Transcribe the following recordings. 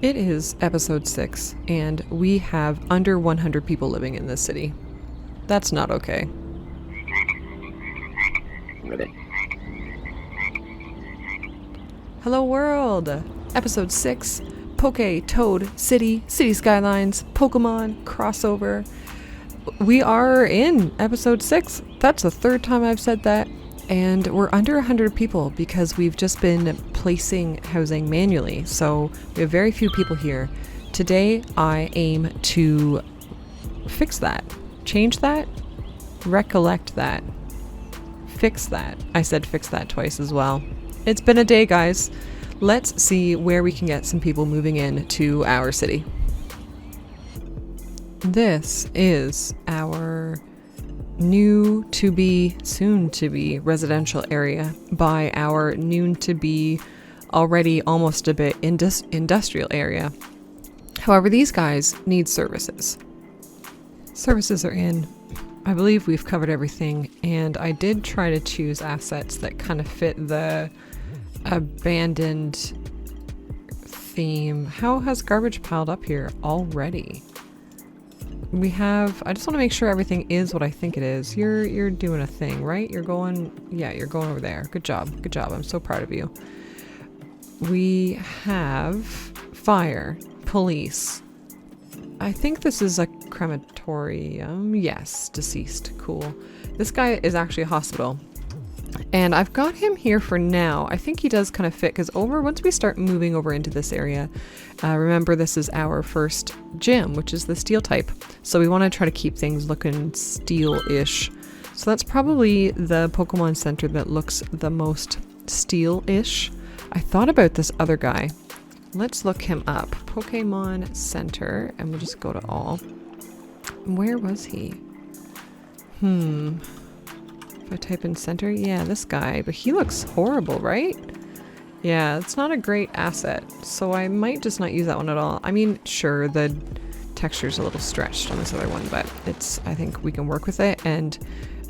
It is episode 6, and we have under 100 people living in this city. That's not okay. Hello world! Episode 6, PokéToad City, City Skylines, Pokemon, crossover. We are in episode 6. That's the third time I've said that. And we're under 100 people because we've just been placing housing manually. So we have very few people here. Today I aim to fix that, change that, recollect that, fix that. I said fix that twice as well. It's been a day, guys. Let's see where we can get some people moving in to our city. This is our new to be, soon to be residential area by our noon to be already almost a bit industrial area. However, these guys need services. Services are in. I believe we've covered everything, and I did try to choose assets that kind of fit the abandoned theme. How has garbage piled up here already? We have, I just want to make sure everything is what I think it is. You're doing a thing, right? You're going over there. Good job. Good job. I'm so proud of you. We have fire, police. I think this is a crematorium. Yes, deceased. Cool. This guy is actually a hospital. And I've got him here for now. I think he does kind of fit because once we start moving over into this area, remember this is our first gym, which is the steel type. So we want to try to keep things looking steel-ish. So that's probably the Pokemon Center that looks the most steel-ish. I thought about this other guy. Let's look him up. Pokemon Center, and we'll just go to all. Where was he? If I type in center, yeah, this guy, but he looks horrible, right? Yeah, it's not a great asset, so I might just not use that one at all. I mean, sure, the texture's a little stretched on this other one, but I think we can work with it, and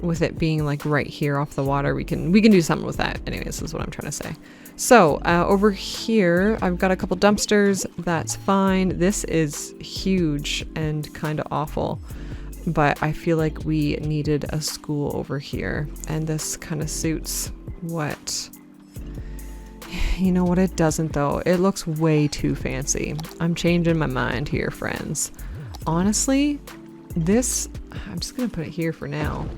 with it being like right here off the water, we can do something with that. Anyways, this is what I'm trying to say. So over here, I've got a couple dumpsters. That's fine. This is huge and kind of awful. But I feel like we needed a school over here, and this kind of suits what, you know what, it doesn't though. It looks way too fancy. I'm changing my mind here, friends. Honestly, this, I'm just gonna put it here for now.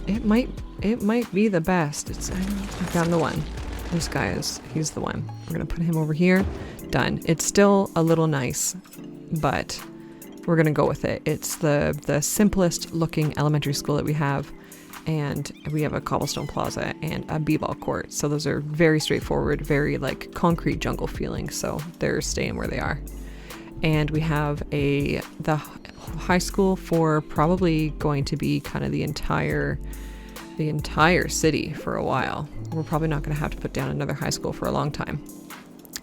It might be the best. I've found the one. This guy he's the one. We're gonna put him over here. Done. It's still a little nice, but we're gonna go with it. It's the simplest looking elementary school that we have, and we have a cobblestone plaza and a b-ball court. So those are very straightforward, very like concrete jungle feeling. So they're staying where they are. And we have the high school for probably going to be kind of the entire city for a while. We're probably not going to have to put down another high school for a long time.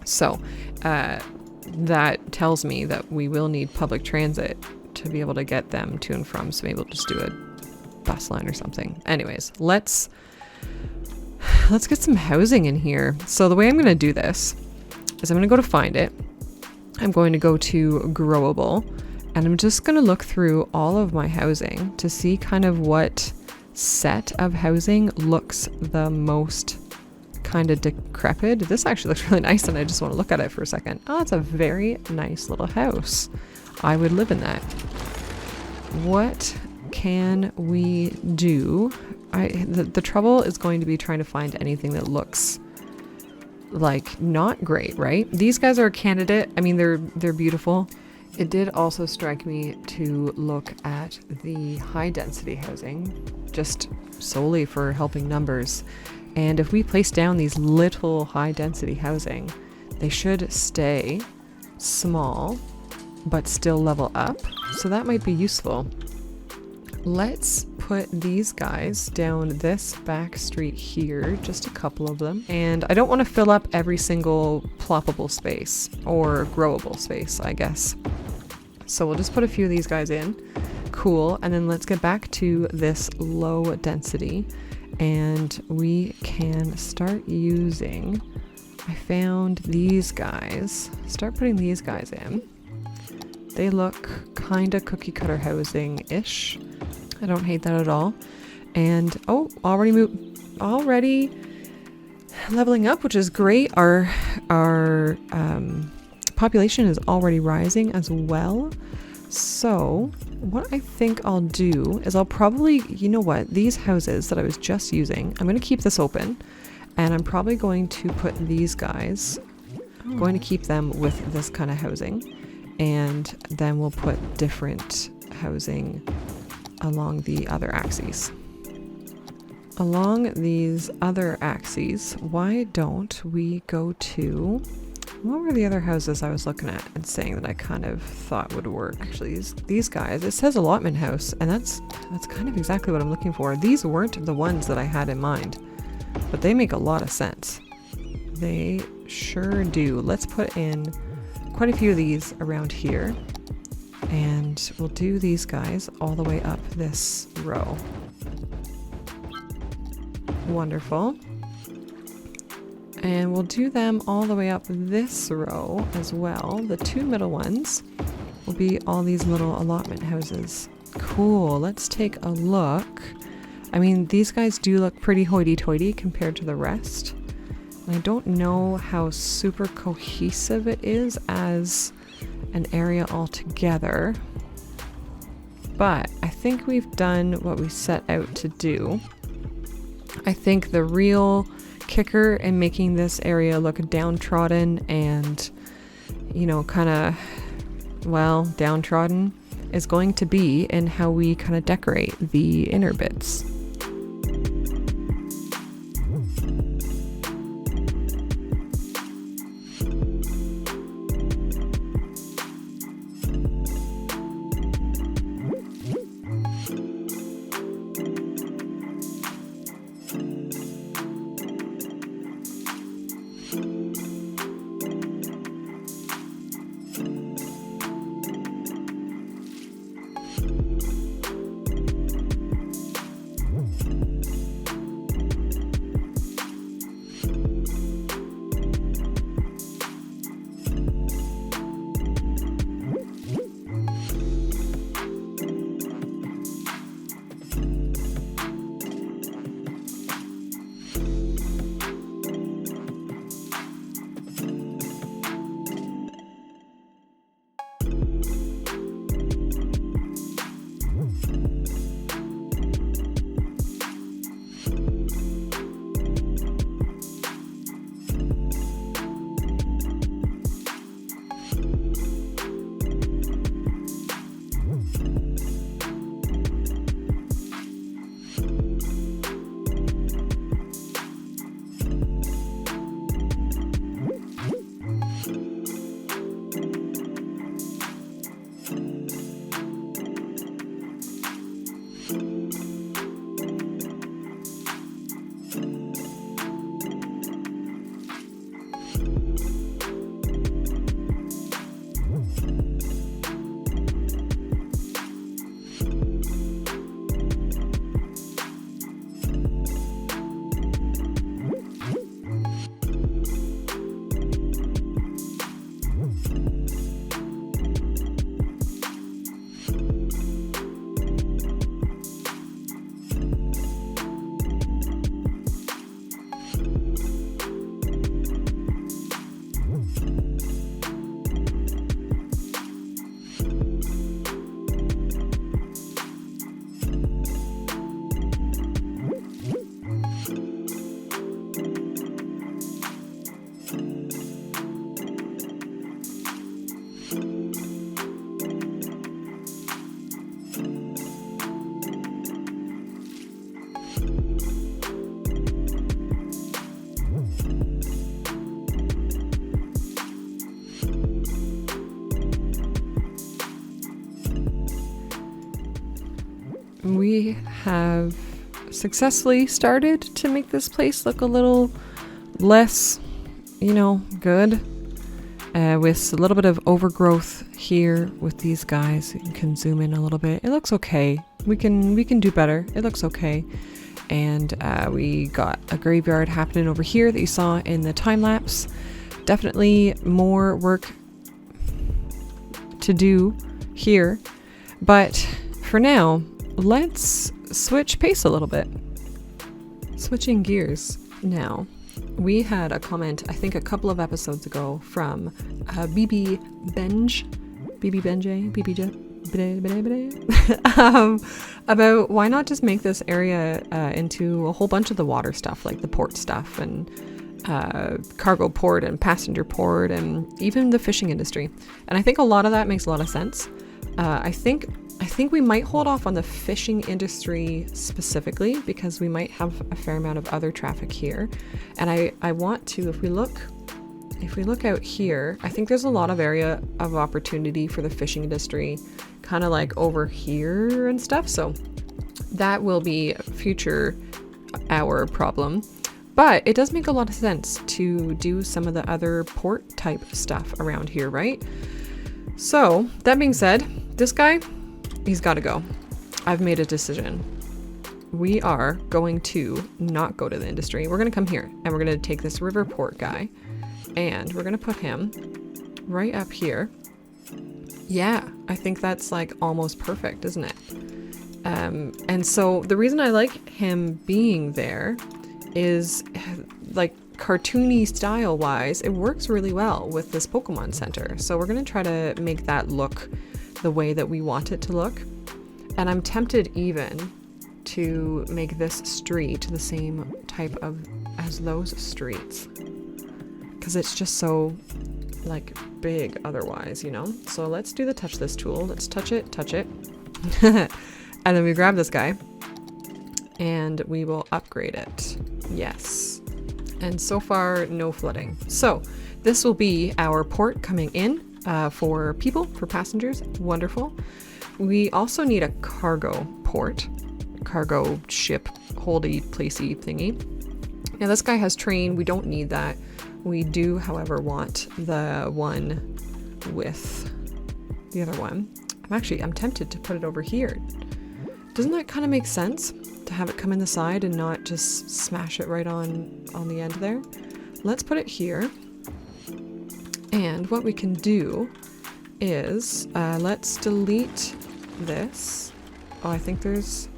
So that tells me that we will need public transit to be able to get them to and from, so maybe we'll just do a bus line or something. Anyways, let's get some housing in here. So the way I'm going to do this is I'm going to go to find it. I'm going to go to growable, and I'm just going to look through all of my housing to see kind of what set of housing looks the most kind of decrepit. This actually looks really nice, and I just want to look at it for a second. Oh, it's a very nice little house. I would live in that. What can we do? The trouble is going to be trying to find anything that looks like not great, right? These guys are a candidate. I mean, they're beautiful. It did also strike me to look at the high density housing just solely for helping numbers. And if we place down these little high density housing, they should stay small, but still level up. So that might be useful. Let's put these guys down this back street here, just a couple of them. And I don't want to fill up every single ploppable space or growable space, I guess. So we'll just put a few of these guys in. Cool. And then let's get back to this low density. And we can start using I found these guys. Start putting these guys in. They look kind of cookie cutter housing-ish. I don't hate that at all. And oh, already leveling up, which is great. Our population is already rising as well. So what I think I'll do is I'll probably, you know what, these houses that I was just using, I'm going to keep this open, and I'm probably going to put these guys, I'm going to keep them with this kind of housing, and then we'll put different housing along the other axes. Along these other axes, why don't we go to, what were the other houses I was looking at and saying that I kind of thought would work? Actually, these guys, it says allotment house, and that's kind of exactly what I'm looking for. These weren't the ones that I had in mind, but they make a lot of sense. They sure do. Let's put in quite a few of these around here, and we'll do these guys all the way up this row. Wonderful. And we'll do them all the way up this row as well. The two middle ones will be all these little allotment houses. Cool, let's take a look. I mean, these guys do look pretty hoity-toity compared to the rest. And I don't know how super cohesive it is as an area altogether. But I think we've done what we set out to do. I think the real kicker in making this area look downtrodden and, you know, kind of, well, downtrodden is going to be in how we kind of decorate the inner bits. We have successfully started to make this place look a little less, you know, good. With a little bit of overgrowth here with these guys. You can zoom in a little bit. It looks okay. We can do better. It looks okay. And we got a graveyard happening over here that you saw in the time lapse. Definitely more work to do here, but for now, let's switch pace a little bit. Switching gears now. We had a comment, I think a couple of episodes ago, from BB about why not just make this area into a whole bunch of the water stuff, like the port stuff and cargo port and passenger port and even the fishing industry. And I think a lot of that makes a lot of sense. I think we might hold off on the fishing industry specifically because we might have a fair amount of other traffic here. And I want to, if we look out here, I think there's a lot of area of opportunity for the fishing industry, kind of like over here and stuff. So that will be future our problem. But it does make a lot of sense to do some of the other port type stuff around here, right? So that being said, this guy, he's got to go. I've made a decision. We are going to not go to the industry. We're going to come here and we're going to take this river port guy and we're going to put him right up here. Yeah, I think that's like almost perfect, isn't it? And so the reason I like him being there is like cartoony style wise, it works really well with this Pokemon Center. So we're going to try to make that look the way that we want it to look. And I'm tempted even to make this street the same type of as those streets, because it's just so like big otherwise, you know? So let's do the touch this tool. Let's touch it. And then we grab this guy and we will upgrade it. Yes. And so far, no flooding. So this will be our port coming in for people, for passengers. Wonderful. We also need a cargo port, cargo ship, holdy, placey thingy. Now this guy has train. We don't need that. We do, however, want the one with the other one. I'm tempted to put it over here. Doesn't that kind of make sense to have it come in the side and not just smash it right on the end there? Let's put it here. And what we can do is let's delete this. Oh, I think there's...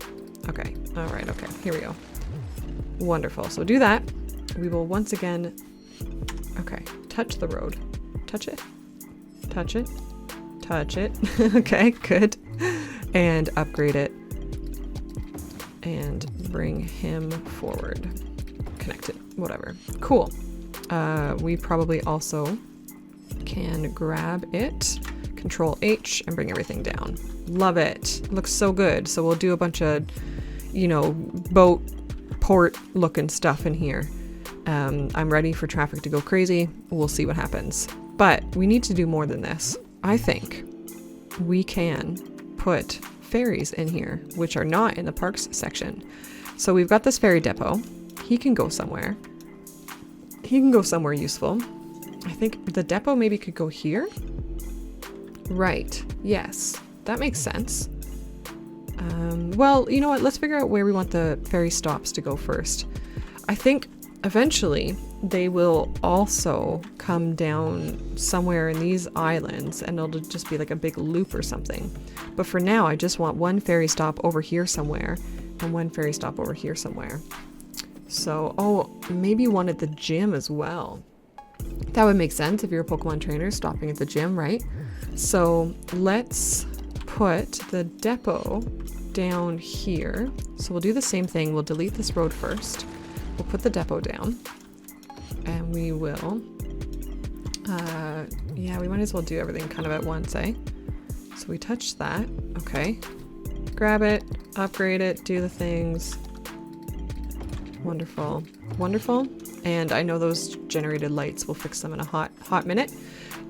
Okay. All right. Okay. Here we go. Wonderful. So do that. We will once again... Okay. Touch the road. Touch it. Touch it. Touch it. Okay. Good. And upgrade it. And bring him forward. Connect it. Whatever. Cool. We probably also can grab it. Control H and bring everything down. Love it. Looks so good. So we'll do a bunch of, you know, boat port looking stuff in here. I'm ready for traffic to go crazy. We'll see what happens. But we need to do more than this. I think we can put ferries in here, which are not in the parks section. So we've got this ferry depot. He can go somewhere. He can go somewhere useful. I think the depot maybe could go here. Right. Yes. That makes sense. Well, you know what? Let's figure out where we want the ferry stops to go first. I think eventually they will also come down somewhere in these islands and it'll just be like a big loop or something. But for now, I just want one ferry stop over here somewhere and one ferry stop over here somewhere. So, oh, maybe one at the gym as well. That would make sense if you're a Pokemon trainer stopping at the gym, right? So let's put the depot down here. So we'll do the same thing. We'll delete this road first. We'll put the depot down and we will, yeah, we might as well do everything kind of at once, eh? So we touch that. Okay. Grab it, upgrade it, do the things. Wonderful. Wonderful. And I know those generated lights will fix them in a hot minute.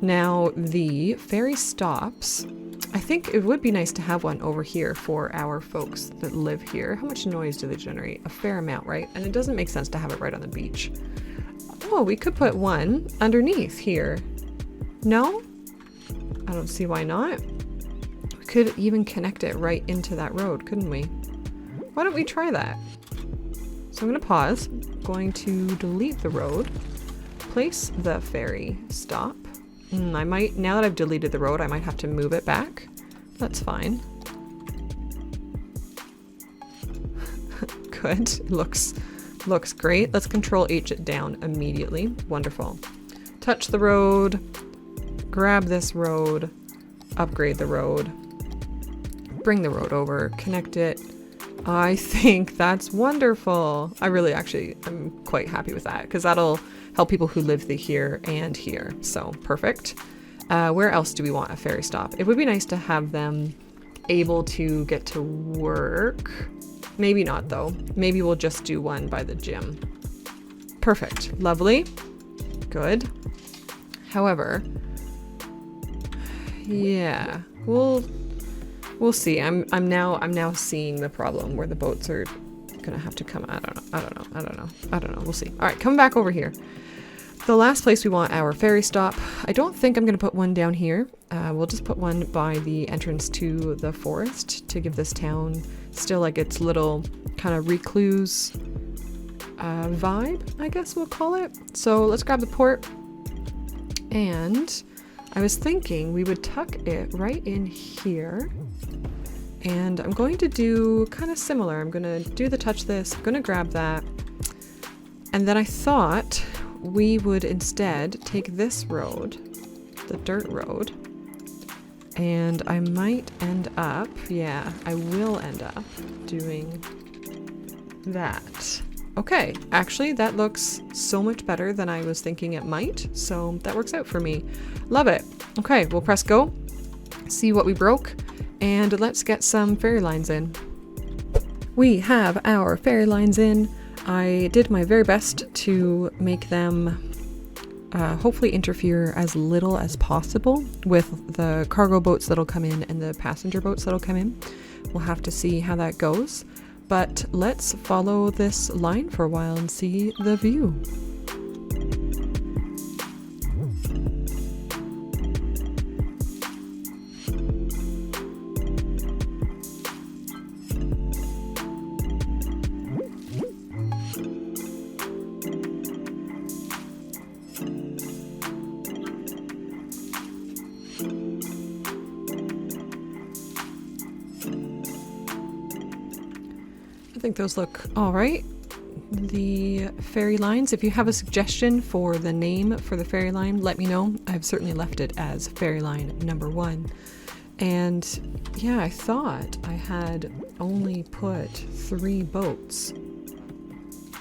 Now the ferry stops. I think it would be nice to have one over here for our folks that live here. How much noise do they generate? A fair amount, right? And it doesn't make sense to have it right on the beach. Oh, we could put one underneath here. No? I don't see why not. We could even connect it right into that road, couldn't we? Why don't we try that? So I'm going to pause. I'm going to delete the road. Place the ferry stop. I might, now that I've deleted the road, I might have to move it back. That's fine. Good. It looks great. Let's Control H it down immediately. Wonderful. Touch the road. Grab this road. Upgrade the road. Bring the road over. Connect it. I think that's wonderful. I'm quite happy with that because that'll help people who live here and here. So perfect. Where else do we want a ferry stop? It would be nice to have them able to get to work. Maybe not though. Maybe we'll just do one by the gym. Perfect. Lovely. Good. However, yeah, we'll see. I'm now seeing the problem where the boats are gonna have to come. I don't know. We'll see. All right, come back over here. The last place we want our ferry stop. I don't think I'm gonna put one down here. We'll just put one by the entrance to the forest to give this town still like its little kind of recluse vibe, I guess we'll call it. So let's grab the port. And I was thinking we would tuck it right in here. And I'm going to do kind of similar. I'm going to do the touch this. I'm going to grab that. And then I thought we would instead take this road, the dirt road, and I might end up, yeah, I will end up doing that. Okay, actually that looks so much better than I was thinking it might, so that works out for me. Love it. Okay, we'll press go, see what we broke, and let's get some ferry lines in. We have our ferry lines in. I did my very best to make them hopefully interfere as little as possible with the cargo boats that'll come in and the passenger boats that'll come in. We'll have to see how that goes. But let's follow this line for a while and see the view. I think those look all right. The ferry lines, if you have a suggestion for the name for the ferry line, let me know. I've certainly left it as ferry line number 1. And yeah, I thought I had only put 3 boats,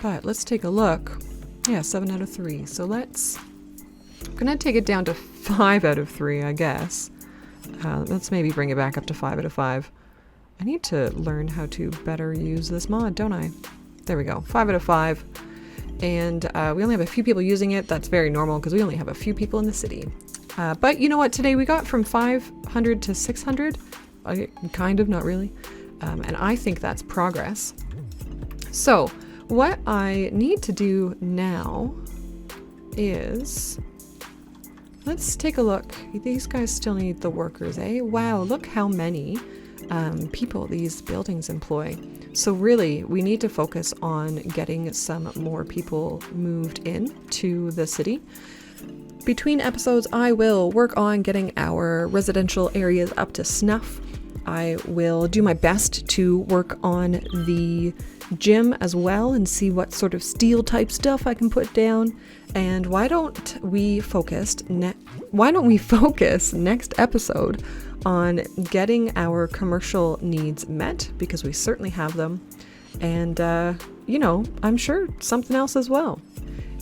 but let's take a look. Yeah, 7 out of 3. So I'm gonna take it down to 5 out of 3, I guess. Let's maybe bring it back up to 5 out of 5. I need to learn how to better use this mod, don't I? There we go, 5 out of 5. And we only have a few people using it. That's very normal because we only have a few people in the city. But you know what, today we got from 500 to 600. Kind of, not really. And I think that's progress. So what I need to do now is, let's take a look. These guys still need the workers, eh? Wow, look how many people these buildings employ. So really, we need to focus on getting some more people moved in to the city. Between episodes, I will work on getting our residential areas up to snuff. I will do my best to work on the gym as well and see what sort of steel type stuff I can put down. And why don't we focus next episode on getting our commercial needs met, because we certainly have them, and you know, I'm sure something else as well.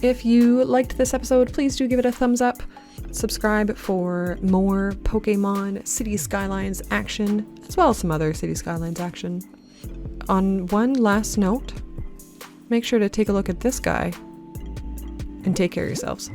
If you liked this episode, please do give it a thumbs up. Subscribe for more Pokemon City Skylines action, as well as some other City Skylines action. On one last note, make sure to take a look at this guy and take care of yourselves.